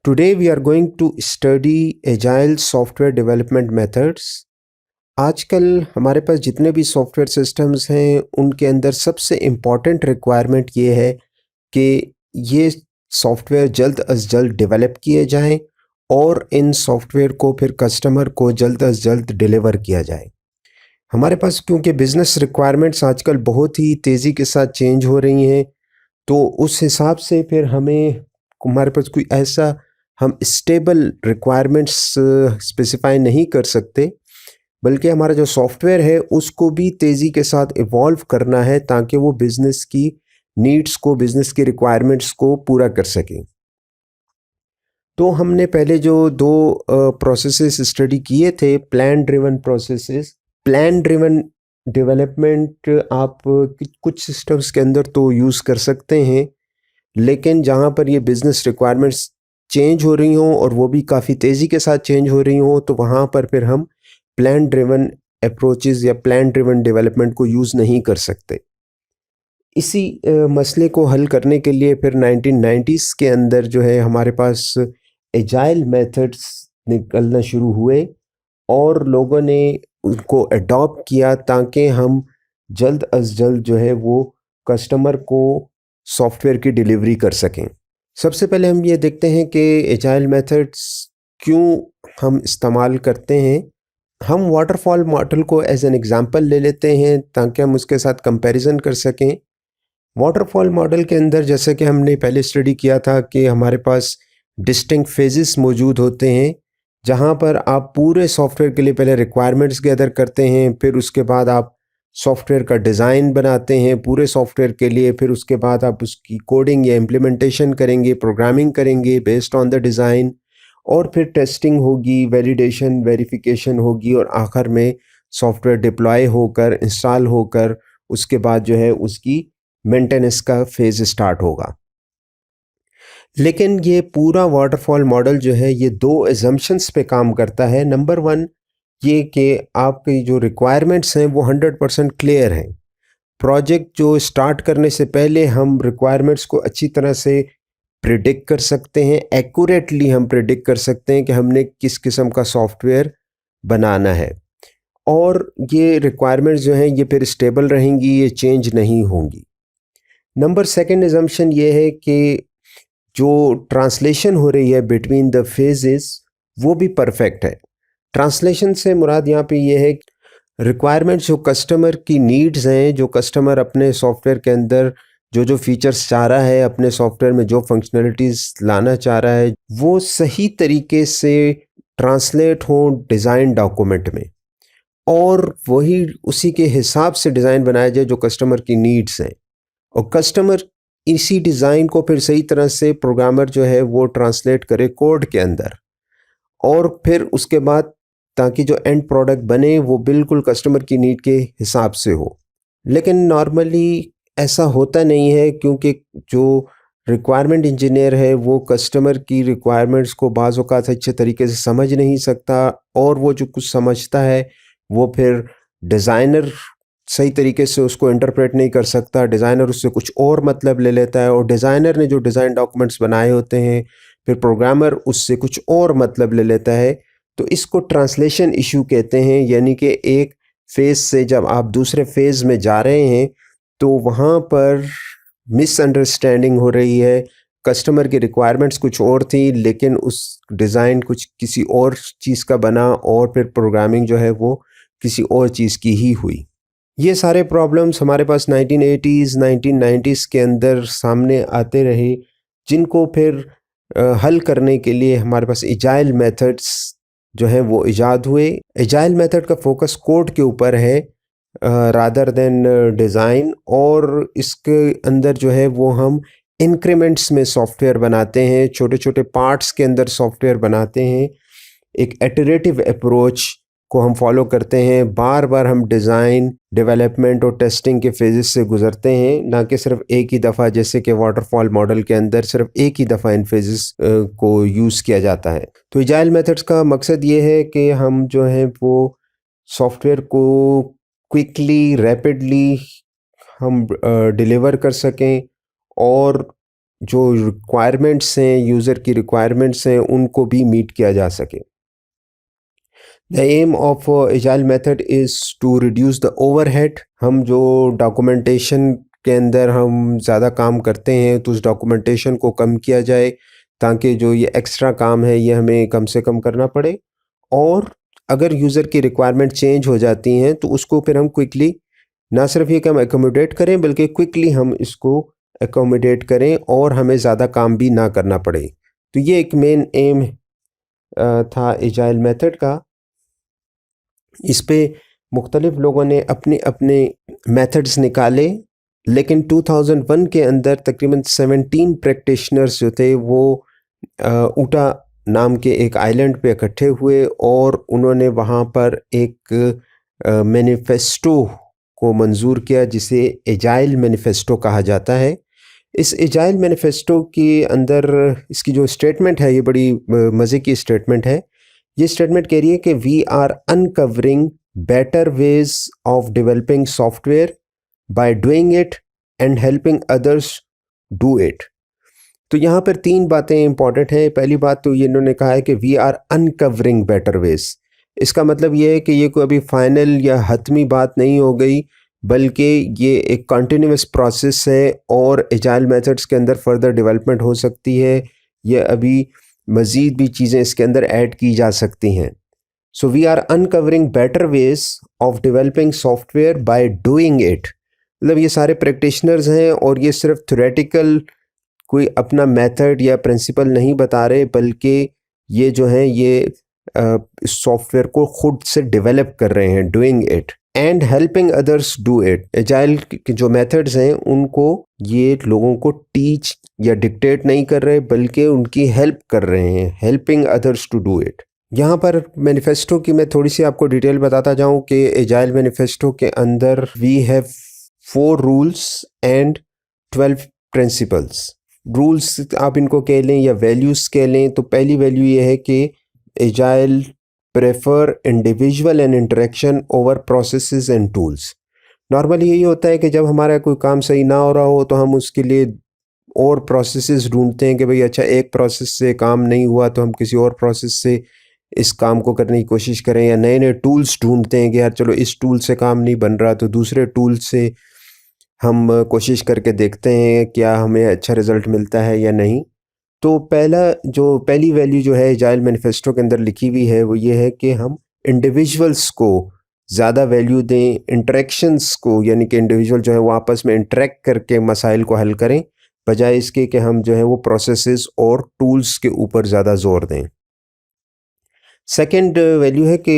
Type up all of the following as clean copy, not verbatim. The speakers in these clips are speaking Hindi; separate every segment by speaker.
Speaker 1: Today we are going to study agile software development methods. आजकल हमारे पास जितने भी सॉफ्टवेयर सिस्टम्स हैं उनके अंदर सबसे इम्पॉर्टेंट रिक्वायरमेंट ये है कि ये सॉफ्टवेयर जल्द अज जल्द डेवलप किए जाएं और इन सॉफ्टवेयर को फिर कस्टमर को जल्द अज जल्द डिलीवर किया जाए। हमारे पास क्योंकि बिज़नेस रिक्वायरमेंट्स आजकल बहुत ही तेज़ी के साथ चेंज हो रही हैं, तो उस हिसाब से फिर हमारे पास कोई ऐसा हम स्टेबल रिक्वायरमेंट्स स्पेसिफाई नहीं कर सकते, बल्कि हमारा जो सॉफ्टवेयर है उसको भी तेज़ी के साथ इवॉल्व करना है ताकि वो बिज़नेस की नीड्स को, बिज़नेस की रिक्वायरमेंट्स को पूरा कर सकें। तो हमने पहले जो दो प्रोसेसेस स्टडी किए थे, plan driven processes. Plan driven development आप कुछ सिस्टम्स के अंदर तो यूज़ कर सकते हैं, लेकिन जहाँ पर ये बिज़नेस रिक्वायरमेंट्स चेंज हो रही हों और वो भी काफ़ी तेज़ी के साथ चेंज हो रही हों, तो वहाँ पर फिर हम प्लान ड्रिवन अप्रोचेस या प्लान ड्रिवन डेवलपमेंट को यूज़ नहीं कर सकते। इसी मसले को हल करने के लिए फिर 1990s के अंदर जो है हमारे पास एजाइल मेथड्स निकलना शुरू हुए और लोगों ने उनको अडॉप्ट किया ताकि हम जल्द अज जल्द जो है वो कस्टमर को सॉफ्टवेयर की डिलीवरी कर सकें। सबसे पहले हम ये देखते हैं कि एजाइल मेथड्स क्यों हम इस्तेमाल करते हैं। हम वाटरफॉल मॉडल को एज एन एग्ज़ाम्पल ले लेते हैं ताकि हम उसके साथ कंपैरिजन कर सकें। वाटरफॉल मॉडल के अंदर जैसे कि हमने पहले स्टडी किया था कि हमारे पास डिस्टिंक्ट फेजेस मौजूद होते हैं, जहाँ पर आप पूरे सॉफ्टवेयर के लिए पहले रिक्वायरमेंट्स गैदर करते हैं, फिर उसके बाद आप सॉफ्टवेयर का डिज़ाइन बनाते हैं पूरे सॉफ्टवेयर के लिए, फिर उसके बाद आप उसकी कोडिंग या इम्प्लीमेंटेशन करेंगे, प्रोग्रामिंग करेंगे बेस्ड ऑन द डिज़ाइन, और फिर टेस्टिंग होगी, वैलिडेशन, वेरिफिकेशन होगी, और आखिर में सॉफ्टवेयर डिप्लॉय होकर, इंस्टॉल होकर, उसके बाद जो है उसकी मेंटेनेंस का फेज़ स्टार्ट होगा। लेकिन ये पूरा वाटरफॉल मॉडल जो है ये दो एजम्पशंस पे काम करता है। नंबर वन ये कि आपकी जो रिक्वायरमेंट्स हैं वो 100% क्लियर हैं। प्रोजेक्ट जो स्टार्ट करने से पहले हम रिक्वायरमेंट्स को अच्छी तरह से प्रिडिक्ट कर सकते हैं, एक्यूरेटली हम प्रिडिक्ट कर सकते हैं कि हमने किस किस्म का सॉफ्टवेयर बनाना है, और ये रिक्वायरमेंट्स जो हैं ये फिर स्टेबल रहेंगी, ये चेंज नहीं होंगी। नंबर सेकंड एजम्पशन ये है कि जो ट्रांसलेशन हो रही है बिटवीन द फेजेस वो भी परफेक्ट है। ट्रांसलेशन से मुराद यहाँ पे ये है रिक्वायरमेंट्स जो कस्टमर की नीड्स हैं, जो कस्टमर अपने सॉफ्टवेयर के अंदर जो जो फीचर्स चाह रहा है, अपने सॉफ्टवेयर में जो फंक्शनलिटीज़ लाना चाह रहा है, वो सही तरीके से ट्रांसलेट हों डिज़ाइन डॉक्यूमेंट में, और वही उसी के हिसाब से डिज़ाइन बनाया जाए जो कस्टमर की नीड्स हैं, और कस्टमर इसी डिज़ाइन को फिर सही तरह से प्रोग्रामर जो है वो ट्रांसलेट करे कोड के अंदर, और फिर उसके बाद ताकि जो एंड प्रोडक्ट बने वो बिल्कुल कस्टमर की नीड के हिसाब से हो। लेकिन नॉर्मली ऐसा होता नहीं है, क्योंकि जो रिक्वायरमेंट इंजीनियर है वो कस्टमर की रिक्वायरमेंट्स को बाज़ औक़ात अच्छे तरीके से समझ नहीं सकता, और वो जो कुछ समझता है वो फिर डिज़ाइनर सही तरीके से उसको इंटरप्रेट नहीं कर सकता। डिज़ाइनर उससे कुछ और मतलब ले लेता है, और डिज़ाइनर ने जो डिज़ाइन डॉक्यूमेंट्स बनाए होते हैं फिर प्रोग्रामर उससे कुछ और मतलब ले लेता है। तो इसको ट्रांसलेशन इशू कहते हैं, यानी कि एक फ़ेज़ से जब आप दूसरे फ़ेज़ में जा रहे हैं तो वहाँ पर मिसअंडरस्टैंडिंग हो रही है। कस्टमर की रिक्वायरमेंट्स कुछ और थी, लेकिन उस डिज़ाइन कुछ किसी और चीज़ का बना, और फिर प्रोग्रामिंग जो है वो किसी और चीज़ की ही हुई। ये सारे प्रॉब्लम्स हमारे पास 1980s 1990s के अंदर सामने आते रहे, जिनको फिर हल करने के लिए हमारे पास एजाइल मेथड्स जो हैं वो इजाद हुए। एजाइल मेथड का फोकस कोड के ऊपर है रादर देन डिज़ाइन, और इसके अंदर जो है वो हम इंक्रीमेंट्स में सॉफ्टवेयर बनाते हैं, छोटे छोटे पार्ट्स के अंदर सॉफ्टवेयर बनाते हैं। एक इटरेटिव अप्रोच को हम फॉलो करते हैं, बार बार हम डिज़ाइन, डेवलपमेंट और टेस्टिंग के फेजेस से गुजरते हैं, ना कि सिर्फ एक ही दफ़ा, जैसे कि वाटरफॉल मॉडल के अंदर सिर्फ एक ही दफ़ा इन फेजेस को यूज़ किया जाता है। तो एजाइल मेथड्स का मकसद ये है कि हम जो है वो सॉफ्टवेयर को क्विकली, रैपिडली हम डिलीवर कर सकें, और जो रिक्वायरमेंट्स हैं, यूज़र की रिक्वायरमेंट्स हैं, उनको भी मीट किया जा सके। The aim of agile method is to reduce the overhead. हम जो डॉक्यूमेंटेशन के अंदर हम ज़्यादा काम करते हैं तो उस डॉक्यूमेंटेशन को कम किया जाए, ताकि जो ये एक्स्ट्रा काम है ये हमें कम से कम करना पड़े। और अगर यूज़र की रिक्वायरमेंट चेंज हो जाती हैं तो उसको फिर हम क्विकली, ना सिर्फ ये कि हम एकोमोडेट करें बल्कि क्विकली हम इसको एकोमोडेट करें और हमें ज़्यादा काम भी ना करना पड़े। तो ये एक मेन एम था एजाइल मेथड का। इस पे मुख्तलिफ लोगों ने अपने अपने मेथड्स निकाले, लेकिन 2001 के अंदर तकरीबन 17 प्रैक्टिशनर्स जो थे वो ऊटा नाम के एक आइलैंड पे इकट्ठे हुए और उन्होंने वहाँ पर एक मैनिफेस्टो को मंजूर किया, जिसे एजाइल मैनिफेस्टो कहा जाता है। इस एजाइल मैनिफेस्टो के अंदर इसकी जो स्टेटमेंट है ये बड़ी मज़े की स्टेटमेंट है। ये स्टेटमेंट कह रही है कि we are uncovering better ways of developing software by doing it and helping others do it. तो यहाँ पर 3 बातें इंपॉर्टेंट हैं। पहली बात तो ये इन्होंने कहा है कि we are uncovering better ways. इसका मतलब ये है कि ये कोई अभी फाइनल या हतमी बात नहीं हो गई, बल्कि ये एक कंटिन्यूस प्रोसेस है और एजाइल मेथड्स के अंदर फर्दर डेवलपमेंट हो सकती है। ये अभी मज़ीद भी चीज़ें इसके अंदर ऐड की जा सकती हैं। So we are uncovering better ways of developing software by doing it. मतलब ये सारे प्रैक्टिशनर्स हैं और ये सिर्फ थ्योरेटिकल कोई अपना मेथड या प्रिंसिपल नहीं बता रहे, बल्कि ये जो है ये सॉफ्टवेयर को खुद से डेवलप कर रहे हैं, doing it and helping others do it. Agile के जो मेथड्स हैं उनको ये लोगों को टीच या डिक्टेट नहीं कर रहे, बल्कि उनकी हेल्प कर रहे हैं, helping others to do it. यहाँ पर मैनिफेस्टो की मैं थोड़ी सी आपको डिटेल बताता जाऊँ कि एजाइल मैनिफेस्टो के अंदर we have 4 rules and 12 principles. Rules आप इनको कह लें या वैल्यूज़ कह लें, तो पहली वैल्यू ये है कि agile prefer individual and interaction over processes and tools. Normally यही होता है कि जब हमारा कोई काम सही ना हो रहा हो तो हम उसके लिए और प्रोसेसेस ढूंढते हैं कि भाई अच्छा एक प्रोसेस से काम नहीं हुआ तो हम किसी और प्रोसेस से इस काम को करने की कोशिश करें, या नए नए टूल्स ढूंढते हैं कि यार चलो इस टूल से काम नहीं बन रहा तो दूसरे टूल से हम कोशिश करके देखते हैं क्या हमें अच्छा रिज़ल्ट मिलता है या नहीं। तो पहली वैल्यू जो है एजाइल मैनिफेस्टो के अंदर लिखी हुई है वो ये है कि हम इंडिविजुअल्स को ज़्यादा वैल्यू दें, इंटरेक्शंस को, यानी कि इंडिविजुअल जो है वो आपस में इंटरेक्ट करके मसाइल को हल करें, बजाय इसके कि हम जो है वो प्रोसेसेस और टूल्स के ऊपर ज़्यादा जोर दें। सेकंड वैल्यू है कि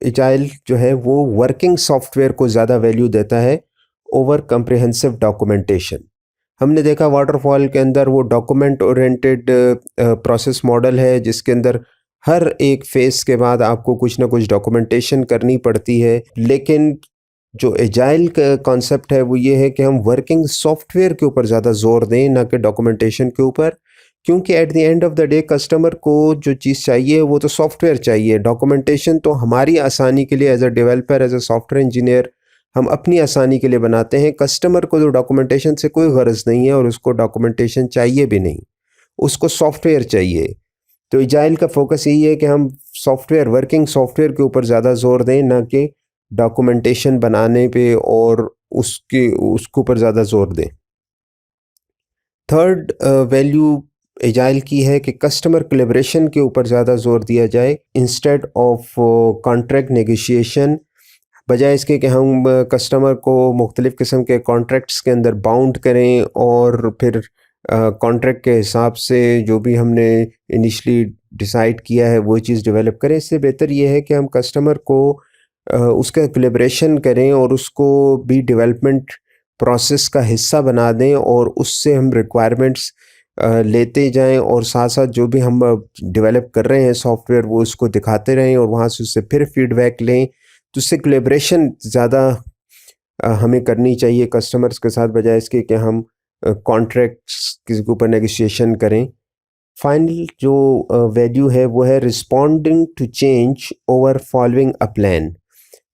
Speaker 1: एजाइल जो है वो वर्किंग सॉफ्टवेयर को ज़्यादा वैल्यू देता है ओवर कंप्रिहेंसिव डॉक्यूमेंटेशन। हमने देखा वाटरफॉल के अंदर वो डॉक्यूमेंट ओरिएंटेड प्रोसेस मॉडल है, जिसके अंदर हर एक फेस के बाद आपको कुछ ना कुछ डॉक्यूमेंटेशन करनी पड़ती है। लेकिन जो एजाइल का कॉन्सेप्ट है वो ये है कि हम वर्किंग सॉफ्टवेयर के ऊपर ज़्यादा जोर दें, ना कि डॉक्यूमेंटेशन के ऊपर, क्योंकि at the end of the day customer को जो चीज़ चाहिए वो तो सॉफ्टवेयर चाहिए। डॉक्यूमेंटेशन तो हमारी आसानी के लिए as a developer, as a software engineer हम अपनी आसानी के लिए बनाते हैं। कस्टमर को तो डॉक्यूमेंटेशन से कोई गर्ज नहीं है और उसको डॉक्यूमेंटेशन चाहिए भी नहीं, उसको सॉफ्टवेयर चाहिए। तो एजाइल का फोकस यही है कि हम सॉफ्टवेयर, वर्किंग सॉफ्टवेयर के ऊपर ज़्यादा जोर दें, ना कि डॉक्यूमेंटेशन बनाने पे और उसके ऊपर ज़्यादा जोर दें। थर्ड वैल्यू एजाइल की है कि कस्टमर कोलैबोरेशन के ऊपर ज़्यादा जोर दिया जाए इंस्टेड ऑफ कॉन्ट्रैक्ट नेगोशिएशन। बजाय इसके कि हम कस्टमर को मुख्तलिफ़ किस्म के कॉन्ट्रैक्ट्स के अंदर बाउंड करें और फिर कॉन्ट्रैक्ट के हिसाब से जो भी हमने इनिशली डिसाइड किया है वो चीज़ डेवलप करें। इससे बेहतर ये है कि हम कस्टमर को उसका कोलैबोरेशन करें और उसको भी डेवलपमेंट प्रोसेस का हिस्सा बना दें और उससे हम रिक्वायरमेंट्स लेते जाएं और साथ साथ जो भी हम डेवलप कर रहे हैं सॉफ्टवेयर वो उसको दिखाते रहें और वहाँ से उससे फिर फीडबैक लें। तो उससे कोलैबोरेशन ज़्यादा हमें करनी चाहिए कस्टमर्स के साथ, बजाय इसके कि हम कॉन्ट्रैक्ट्स के ऊपर नेगोशिएशन करें। फाइनल जो वैल्यू है वो है responding to change over following a plan.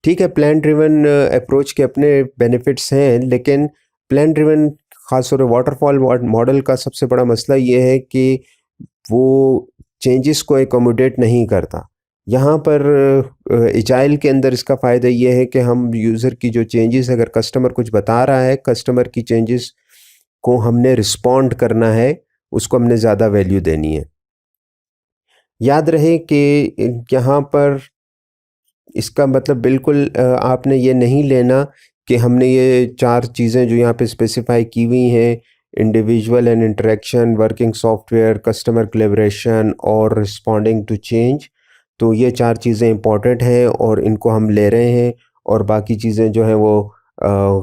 Speaker 1: ठीक है, प्लान ड्रिवन अप्रोच के अपने बेनिफिट्स हैं, लेकिन प्लान ड्रिवन ख़ास तौर पे वाटरफॉल मॉडल का सबसे बड़ा मसला ये है कि वो चेंजेस को एकोमोडेट नहीं करता। यहाँ पर एजाइल के अंदर इसका फ़ायदा ये है कि हम यूज़र की जो चेंजेस, अगर कस्टमर कुछ बता रहा है, कस्टमर की चेंजेस को हमने रिस्पॉन्ड करना है, उसको हमने ज़्यादा वैल्यू देनी है। याद रहे कि यहाँ पर इसका मतलब बिल्कुल आपने ये नहीं लेना कि हमने ये 4 चीज़ें जो यहाँ पे स्पेसिफ़ाई की हुई हैं, individual and interaction, working software, customer collaboration और रिस्पॉन्डिंग टू चेंज, तो ये 4 चीज़ें इम्पॉर्टेंट हैं और इनको हम ले रहे हैं, और बाकी चीज़ें जो हैं वो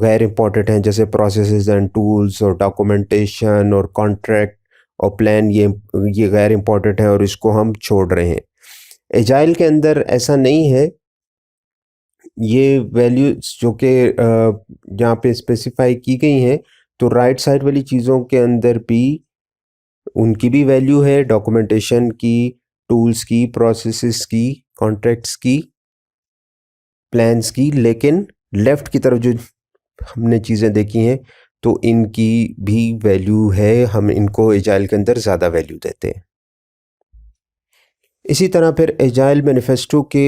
Speaker 1: गैर इम्पॉर्टेंट हैं, जैसे प्रोसेसेस एंड टूल्स और डॉक्यूमेंटेशन और कॉन्ट्रैक्ट और प्लान, ये गैर इम्पॉर्टेंट हैं और इसको हम छोड़ रहे हैं। एजाइल के अंदर ऐसा नहीं है। ये वैल्यूज़ जो कि यहाँ पे स्पेसिफ़ाई की गई हैं, तो राइट साइड वाली चीज़ों के अंदर भी उनकी भी वैल्यू है, डॉक्यूमेंटेशन की, टूल्स की, प्रोसेसेस की, कॉन्ट्रैक्ट्स की, प्लान्स की, लेकिन लेफ़्ट की तरफ जो हमने चीज़ें देखी हैं, तो इनकी भी वैल्यू है, हम इनको एजाइल के अंदर ज़्यादा वैल्यू देते हैं। इसी तरह फिर एजाइल मैनिफेस्टो के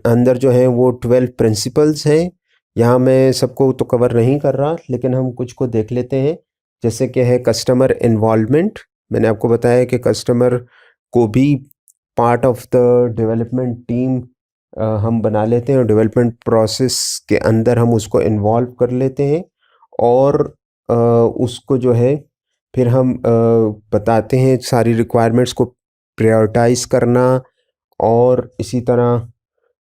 Speaker 1: अंदर जो है वो 12 प्रिंसिपल्स हैं। यहाँ मैं सबको तो कवर नहीं कर रहा, लेकिन हम कुछ को देख लेते हैं। जैसे कि है कस्टमर इन्वॉल्वमेंट। मैंने आपको बताया कि कस्टमर को भी part of the development team हम बना लेते हैं और डेवलपमेंट प्रोसेस के अंदर हम उसको इन्वॉल्व कर लेते हैं, और उसको जो है फिर हम बताते हैं सारी रिक्वायरमेंट्स को प्रायोरिटाइज़ करना, और इसी तरह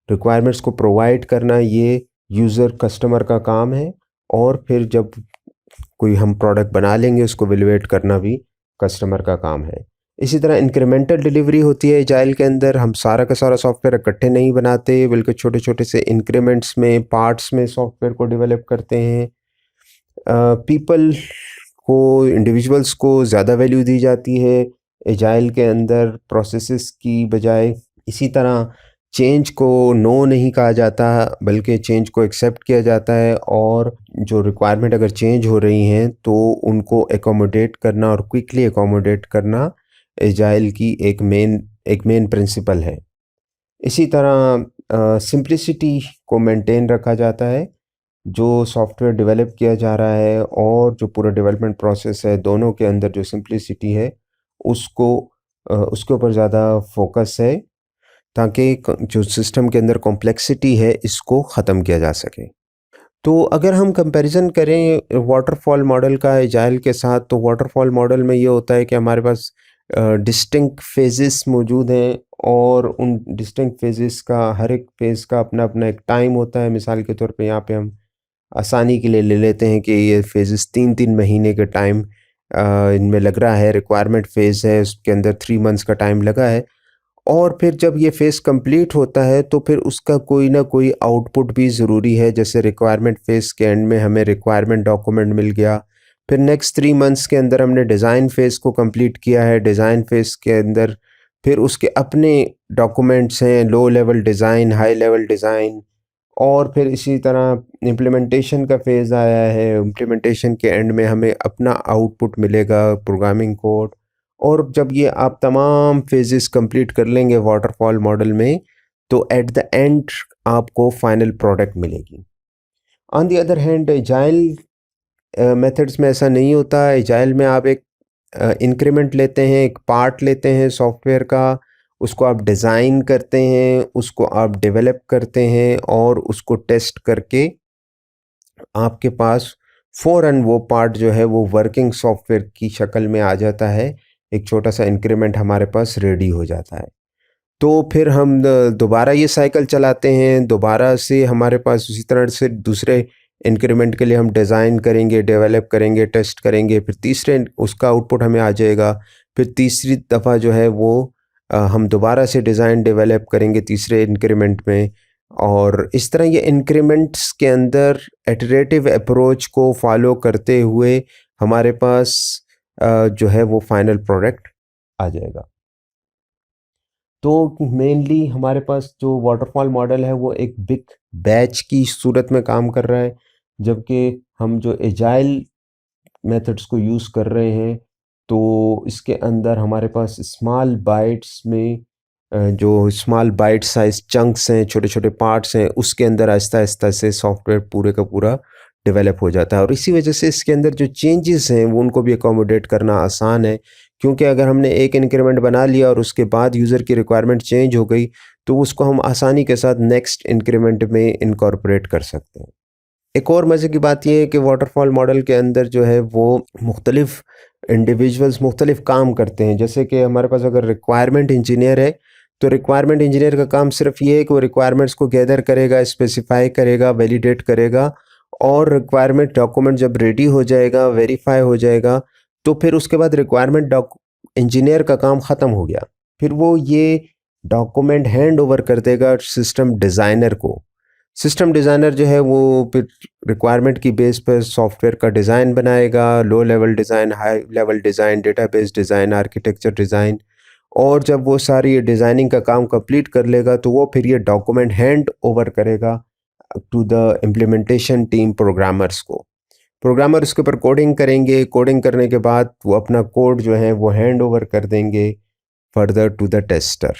Speaker 1: रिक्वायरमेंट्स को प्रोवाइड करना, ये यूज़र कस्टमर का काम है। और फिर जब कोई हम प्रोडक्ट बना लेंगे, उसको वैल्यूएट करना भी कस्टमर का काम है। इसी तरह इंक्रीमेंटल डिलीवरी होती है एजाइल के अंदर। हम सारा का सारा सॉफ्टवेयर इकट्ठे नहीं बनाते, बल्कि छोटे छोटे से इंक्रीमेंट्स में, पार्ट्स में सॉफ्टवेयर को डेवलप करते हैं। पीपल को, इंडिविजुअल्स को ज़्यादा वैल्यू दी जाती है एजाइल के अंदर प्रोसेसेस की बजाय। इसी तरह चेंज को नो नहीं कहा जाता, बल्कि चेंज को एक्सेप्ट किया जाता है, और जो रिक्वायरमेंट अगर चेंज हो रही हैं तो उनको एकोमोडेट करना और क्विकली एकोमोडेट करना एजाइल की एक मेन प्रिंसिपल है। इसी तरह सिंप्लिसिटी को मेंटेन रखा जाता है। जो सॉफ्टवेयर डेवलप किया जा रहा है और जो पूरा डेवलपमेंट प्रोसेस है, दोनों के अंदर जो सिंप्लिसिटी है, उसको उसके ऊपर ज़्यादा फोकस है, ताकि जो सिस्टम के अंदर कॉम्प्लेक्सिटी है, इसको ख़त्म किया जा सके। तो अगर हम कंपैरिजन करें वाटरफॉल मॉडल का एजाइल के साथ, तो वाटरफॉल मॉडल में ये होता है कि हमारे पास डिस्टिंक्ट फेजेस मौजूद हैं, और उन डिस्टिंक्ट फेजेस का, हर एक फेज़ का अपना अपना एक टाइम होता है। मिसाल के तौर पे यहाँ पे हम आसानी के लिए ले लेते हैं कि ये फेजेस 3-3 महीने के टाइम इनमें लग रहा है। रिक्वायरमेंट फ़ेज़ है, उसके अंदर 3 मंथ्स का टाइम लगा है, और फिर जब ये फ़ेज़ कंप्लीट होता है तो फिर उसका कोई ना कोई आउटपुट भी ज़रूरी है। जैसे रिक्वायरमेंट फ़ेज़ के एंड में हमें रिक्वायरमेंट डॉक्यूमेंट मिल गया, फिर नेक्स्ट 3 मंथ्स के अंदर हमने डिज़ाइन फ़ेज़ को कंप्लीट किया है। डिज़ाइन फ़ेज़ के अंदर फिर उसके अपने डॉक्यूमेंट्स हैं, low level design, high level design, और फिर इसी तरह इम्प्लीमेंटेशन का फ़ेज़ आया है। इम्प्लीमेंटेशन के एंड में हमें अपना आउटपुट मिलेगा, प्रोग्रामिंग कोड। और जब ये आप तमाम फ़ेजेस कंप्लीट कर लेंगे वाटरफॉल मॉडल में, तो एट द एंड आपको फाइनल प्रोडक्ट मिलेगी। On the other hand agile methods में ऐसा नहीं होता। एजाइल में आप एक इंक्रीमेंट लेते हैं, एक पार्ट लेते हैं सॉफ्टवेयर का, उसको आप डिज़ाइन करते हैं, उसको आप डेवलप करते हैं, और उसको टेस्ट करके आपके पास फ़ौरन वो पार्ट जो है वो वर्किंग सॉफ्टवेयर की शक्ल में आ जाता है। एक छोटा सा इंक्रीमेंट हमारे पास रेडी हो जाता है। तो फिर हम दोबारा ये साइकिल चलाते हैं, दोबारा से हमारे पास उसी तरह से दूसरे इंक्रीमेंट के लिए हम डिज़ाइन करेंगे, डेवलप करेंगे, टेस्ट करेंगे, फिर तीसरे उसका आउटपुट हमें आ जाएगा। फिर तीसरी दफ़ा जो है वो हम दोबारा से डिज़ाइन डेवलप करेंगे तीसरे इंक्रीमेंट में, और इस तरह ये इंक्रीमेंट्स के अंदर इटरेटिव अप्रोच को फॉलो करते हुए हमारे पास जो है वो फाइनल प्रोडक्ट आ जाएगा। तो मेनली हमारे पास जो वाटरफॉल मॉडल है वो एक बिग बैच की सूरत में काम कर रहा है, जबकि हम जो एजाइल मेथड्स को यूज़ कर रहे हैं तो इसके अंदर हमारे पास स्मॉल बाइट्स में जो स्मॉल बाइट साइज चंक्स हैं, छोटे छोटे पार्ट्स हैं, उसके अंदर आहिस्ता आहिस्ता से सॉफ्टवेयर पूरे का पूरा डेवलप हो जाता है। और इसी वजह से इसके अंदर जो चेंजेस हैं वो उनको भी अकोमोडेट करना आसान है, क्योंकि अगर हमने एक इंक्रीमेंट बना लिया और उसके बाद यूज़र की रिक्वायरमेंट चेंज हो गई तो उसको हम आसानी के साथ नेक्स्ट इंक्रीमेंट में इनकॉर्पोरेट कर सकते हैं। एक और मज़े की बात यह है कि वाटरफॉल मॉडल के अंदर जो है वो मुख्तलिफ इंडिविजुअल्स मुख्तलिफ काम करते हैं। जैसे कि हमारे पास अगर रिक्वायरमेंट इंजीनियर है तो रिक्वायरमेंट इंजीनियर का काम सिर्फ ये है कि वो रिक्वायरमेंट्स को गैदर करेगा, स्पेसिफाई करेगा, वैलिडेट करेगा, और रिक्वायरमेंट डॉक्यूमेंट जब रेडी हो जाएगा, वेरीफाई हो जाएगा, तो फिर उसके बाद रिक्वायरमेंट इंजीनियर का काम ख़त्म हो गया। फिर वो ये डॉक्यूमेंट हैंड ओवर कर देगा सिस्टम डिज़ाइनर को। सिस्टम डिज़ाइनर जो है वो फिर रिक्वायरमेंट की बेस पर सॉफ्टवेयर का डिज़ाइन बनाएगा, low level design, high level design, database design, architecture design, और जब वो सारी डिज़ाइनिंग का काम कंप्लीट कर लेगा तो वो फिर ये डॉक्यूमेंट हैंड ओवर करेगा to the implementation team programmers को। प्रोग्रामर उसके ऊपर कोडिंग करेंगे, कोडिंग करने के बाद वो अपना कोड जो है वो हैंड ओवर कर देंगे फर्दर टू द टेस्टर।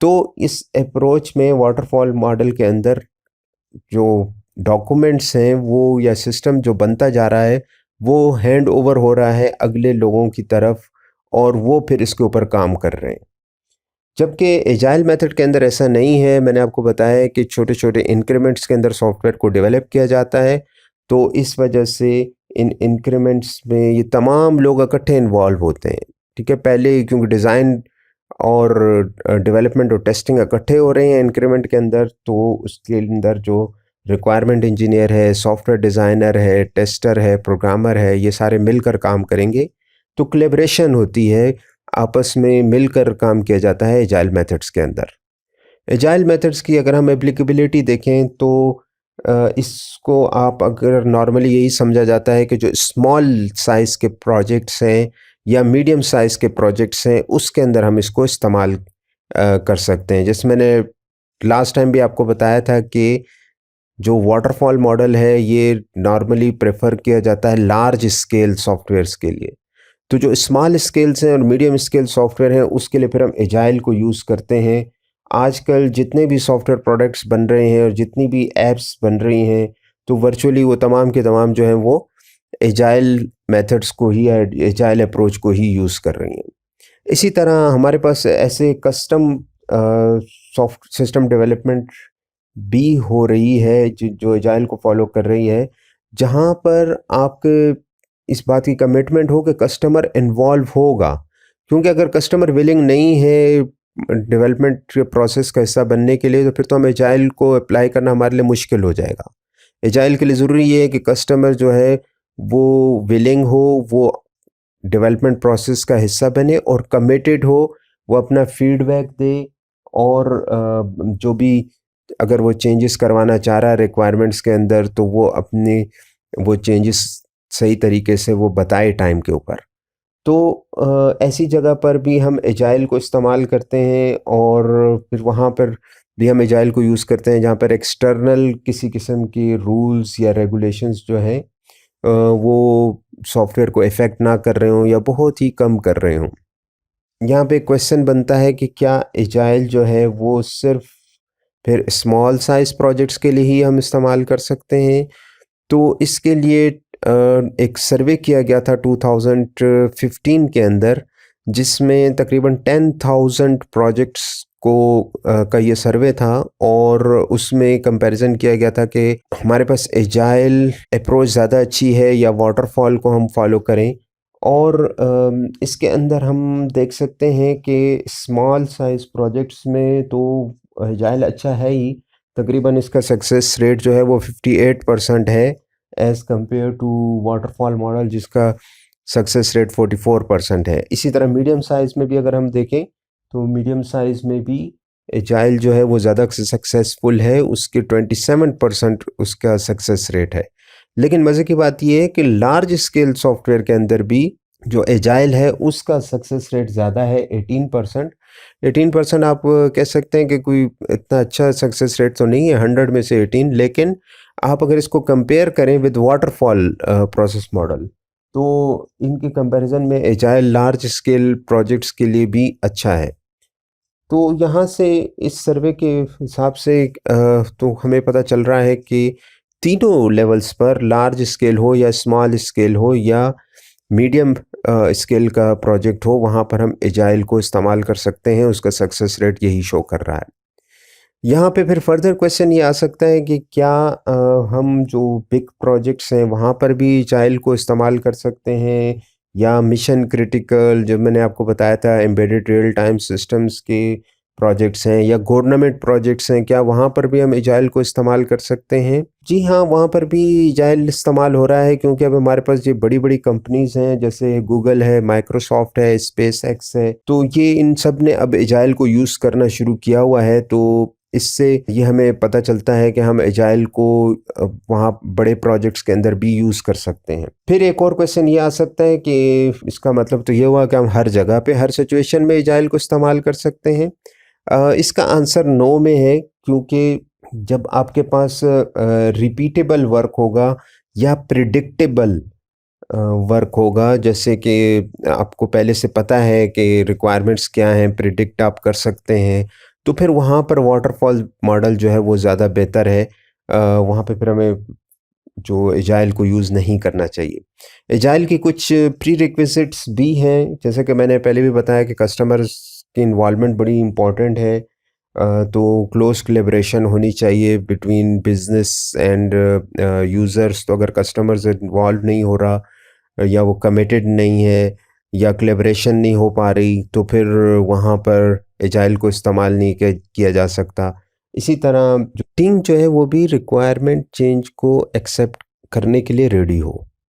Speaker 1: तो इस अप्रोच में वाटरफॉल मॉडल के अंदर जो डॉक्यूमेंट्स हैं वो या सिस्टम जो बनता जा रहा है वो हैंड ओवर हो रहा है अगले लोगों की तरफ, और वो फिर इसके ऊपर काम कर रहे हैं। जबकि एजाइल मेथड के अंदर ऐसा नहीं है। मैंने आपको बताया है कि छोटे छोटे इंक्रीमेंट्स के अंदर सॉफ्टवेयर को डेवलप किया जाता है, तो इस वजह से इन इंक्रीमेंट्स में ये तमाम लोग इकट्ठे इन्वॉल्व होते हैं। ठीक है, पहले क्योंकि डिज़ाइन और डेवलपमेंट और टेस्टिंग इकट्ठे हो रहे हैं इंक्रीमेंट के अंदर, तो उसके अंदर जो रिक्वायरमेंट इंजीनियर है, सॉफ्टवेयर डिज़ाइनर है, टेस्टर है, प्रोग्रामर है, ये सारे मिलकर काम करेंगे। तो कोलैबोरेशन होती है, आपस में मिलकर काम किया जाता है एजाइल मेथड्स के अंदर। एजाइल मेथड्स की अगर हम एप्लीकेबिलिटी देखें तो इसको आप अगर नॉर्मली यही समझा जाता है कि जो स्मॉल साइज़ के प्रोजेक्ट्स हैं या मीडियम साइज़ के प्रोजेक्ट्स हैं उसके अंदर हम इसको इस्तेमाल कर सकते हैं। जैसे मैंने लास्ट टाइम भी आपको बताया था कि जो वाटरफॉल मॉडल है ये नॉर्मली प्रेफर किया जाता है लार्ज स्केल सॉफ्टवेयर्स के लिए। तो जो स्मॉल स्केल्स हैं और मीडियम स्केल सॉफ्टवेयर हैं उसके लिए फिर हम एजाइल को यूज़ करते हैं। आजकल जितने भी सॉफ्टवेयर प्रोडक्ट्स बन रहे हैं और जितनी भी ऐप्स बन रही हैं तो वर्चुअली वो तमाम के तमाम जो हैं वो एजाइल मेथड्स को ही, एजाइल अप्रोच को ही यूज़ कर रही हैं। इसी तरह हमारे पास ऐसे कस्टम सॉफ्ट सिस्टम डेवलपमेंट भी हो रही है जो एजाइल को फॉलो कर रही है, जहाँ पर आपके इस बात की कमिटमेंट हो कि कस्टमर इन्वॉल्व होगा। क्योंकि अगर कस्टमर विलिंग नहीं है डेवलपमेंट प्रोसेस का हिस्सा बनने के लिए तो फिर तो हम एजाइल को अप्लाई करना हमारे लिए मुश्किल हो जाएगा। एजाइल के लिए ज़रूरी ये है कि कस्टमर जो है वो विलिंग हो, वो डेवलपमेंट प्रोसेस का हिस्सा बने और कमिटेड हो, वो अपना फीडबैक दे, और जो भी अगर वो चेंजेस करवाना चाह रहा है रिक्वायरमेंट्स के अंदर तो वो अपने वो चेंजेस सही तरीके से वो बताए टाइम के ऊपर। तो ऐसी जगह पर भी हम एजाइल को इस्तेमाल करते हैं, और फिर वहाँ पर भी हम एजाइल को यूज़ करते हैं जहाँ पर एक्सटर्नल किसी किस्म की रूल्स या रेगुलेशंस जो हैं वो सॉफ्टवेयर को इफ़ेक्ट ना कर रहे हों या बहुत ही कम कर रहे हों। यहाँ पे क्वेश्चन बनता है कि क्या एजाइल जो है वो सिर्फ फिर स्मॉल साइज़ प्रोजेक्ट्स के लिए ही हम इस्तेमाल कर सकते हैं? तो इसके लिए एक सर्वे किया गया था 2015 के अंदर, जिसमें तकरीबन 10,000 प्रोजेक्ट्स को का ये सर्वे था, और उसमें कंपैरिजन किया गया था कि हमारे पास एजाइल अप्रोच ज़्यादा अच्छी है या वाटरफॉल को हम फॉलो करें। और इसके अंदर हम देख सकते हैं कि स्मॉल साइज़ प्रोजेक्ट्स में तो एजाइल अच्छा है ही, तकरीबन इसका सक्सेस रेट जो है वो 58% है as compared to waterfall model जिसका सक्सेस रेट 44% है। इसी तरह मीडियम साइज़ में भी अगर हम देखें तो मीडियम साइज़ में भी एजाइल जो है वो ज़्यादा सक्सेसफुल है, उसके 27% उसका सक्सेस रेट है। लेकिन मज़े की बात ये है कि लार्ज स्केल सॉफ्टवेयर के अंदर भी जो एजाइल है उसका सक्सेस रेट ज़्यादा है 18%। 18% आप कह सकते हैं कि कोई इतना अच्छा सक्सेस रेट तो नहीं है 100 में से 18, लेकिन आप अगर इसको कंपेयर करें विद वाटरफॉल प्रोसेस मॉडल तो इनके कंपैरिजन में एजाइल लार्ज स्केल प्रोजेक्ट्स के लिए भी अच्छा है। तो यहाँ से इस सर्वे के हिसाब से तो हमें पता चल रहा है कि तीनों लेवल्स पर लार्ज स्केल हो या स्मॉल स्केल हो या मीडियम स्केल का प्रोजेक्ट हो, वहाँ पर हम एजाइल को इस्तेमाल कर सकते हैं। उसका सक्सेस रेट यही शो कर रहा है। यहाँ पे फिर फर्दर क्वेश्चन ये आ सकता है कि क्या हम जो बिग प्रोजेक्ट्स हैं वहाँ पर भी एजाइल को इस्तेमाल कर सकते हैं, या मिशन क्रिटिकल जो मैंने आपको बताया था एम्बेडेड रियल टाइम सिस्टम्स के प्रोजेक्ट्स हैं या गवर्नमेंट प्रोजेक्ट्स हैं, क्या वहाँ पर भी हम एजाइल को इस्तेमाल कर सकते हैं? जी हाँ, वहाँ पर भी एजाइल इस्तेमाल हो रहा है, क्योंकि अब हमारे पास ये बड़ी-बड़ी कंपनीज़ हैं, जैसे गूगल है, माइक्रोसॉफ्ट है, स्पेसएक्स है, तो ये इन सब ने अब एजाइल को यूज़ करना शुरू किया हुआ है। तो इससे ये हमें पता चलता है कि हम एजाइल को वहाँ बड़े प्रोजेक्ट्स के अंदर भी यूज़ कर सकते हैं। फिर एक और क्वेश्चन ये आ सकता है कि इसका मतलब तो ये हुआ कि हम हर जगह पे हर सिचुएशन में एजाइल को इस्तेमाल कर सकते हैं। इसका आंसर नो में है, क्योंकि जब आपके पास रिपीटेबल वर्क होगा या प्रिडिक्टेबल वर्क होगा, जैसे कि आपको पहले से पता है कि रिक्वायरमेंट्स क्या हैं, प्रिडिक्ट आप कर सकते हैं, तो फिर वहाँ पर वाटरफॉल मॉडल जो है वो ज़्यादा बेहतर है। वहाँ पे फिर हमें जो एजाइल को यूज़ नहीं करना चाहिए। एजाइल की कुछ प्री रिक्विजिट्स भी हैं, जैसे कि मैंने पहले भी बताया कि कस्टमर्स की इन्वॉल्वमेंट बड़ी इम्पॉर्टेंट है। तो क्लोज कोलैबोरेशन होनी चाहिए बिटवीन बिजनेस एंड यूज़र्स। तो अगर कस्टमर्स इन्वॉल्व नहीं हो रहा या वो कमिटेड नहीं है या कोलैबोरेशन नहीं हो पा रही, तो फिर वहाँ पर एजाइल को इस्तेमाल नहीं किया जा सकता। इसी तरह जो टीम जो है वो भी रिक्वायरमेंट चेंज को एक्सेप्ट करने के लिए रेडी हो।